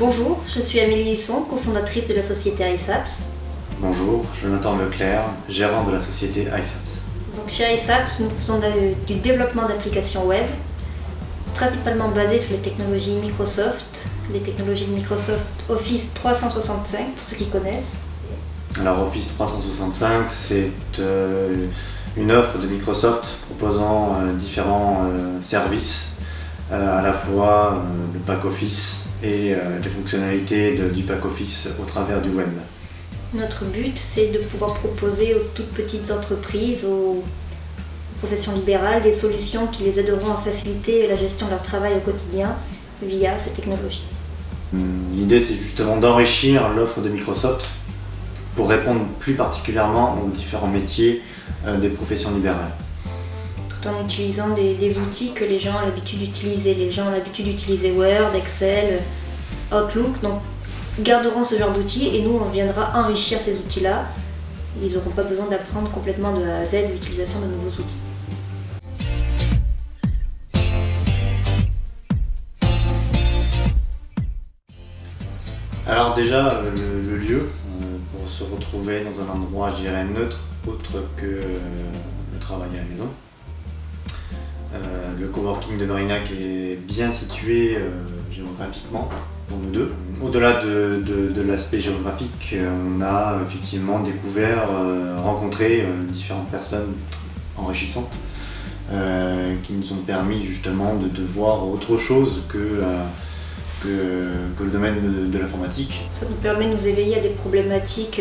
Bonjour, je suis Amélie Lisson, cofondatrice de la société iSaps. Bonjour, Jonathan Leclerc, gérant de la société iSaps. Donc chez iSaps, nous faisons du développement d'applications web, principalement basées sur les technologies Microsoft, les technologies de Microsoft Office 365 pour ceux qui connaissent. Alors Office 365, c'est une offre de Microsoft proposant différents services, à la fois le pack Office et les fonctionnalités du pack Office au travers du web. Notre but, c'est de pouvoir proposer aux toutes petites entreprises, aux professions libérales, des solutions qui les aideront à faciliter la gestion de leur travail au quotidien via ces technologies. L'idée, c'est justement d'enrichir l'offre de Microsoft pour répondre plus particulièrement aux différents métiers des professions libérales. Tout en utilisant des outils que les gens ont l'habitude d'utiliser. Les gens ont l'habitude d'utiliser Word, Excel, Outlook, donc garderont ce genre d'outils et nous on viendra enrichir ces outils-là. Ils n'auront pas besoin d'apprendre complètement de A à Z l'utilisation de nouveaux outils. Alors déjà, le lieu, pour se retrouver dans un endroit, je dirais, neutre, autre que le travail à la maison. Le coworking de Norinac est bien situé géographiquement pour nous deux. Au-delà de l'aspect géographique, on a effectivement découvert, rencontré différentes personnes enrichissantes qui nous ont permis justement de voir autre chose que le domaine de l'informatique. Ça nous permet de nous éveiller à des problématiques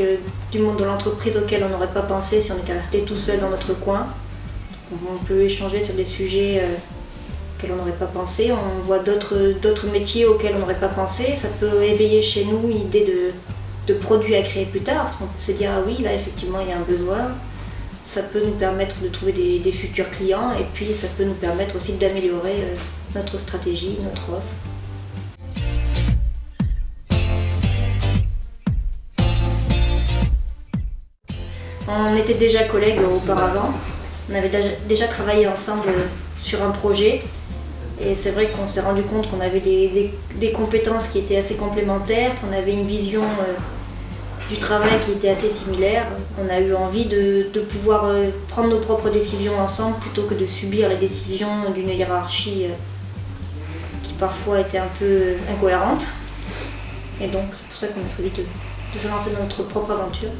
du monde de l'entreprise auxquelles on n'aurait pas pensé si on était resté tout seul dans notre coin. On peut échanger sur des sujets auxquels on n'aurait pas pensé, on voit d'autres métiers auxquels on n'aurait pas pensé. Ça peut éveiller chez nous l'idée de produits à créer plus tard, parce qu'on peut se dire ah oui, là effectivement il y a un besoin. Ça peut nous permettre de trouver des futurs clients et puis ça peut nous permettre aussi d'améliorer notre stratégie, notre offre. On était déjà collègues auparavant, on avait déjà travaillé ensemble sur un projet et c'est vrai qu'on s'est rendu compte qu'on avait des compétences qui étaient assez complémentaires, qu'on avait une vision du travail qui était assez similaire. On a eu envie de pouvoir prendre nos propres décisions ensemble plutôt que de subir les décisions d'une hiérarchie qui parfois était un peu incohérente. Et donc c'est pour ça qu'on a choisi de se lancer dans notre propre aventure.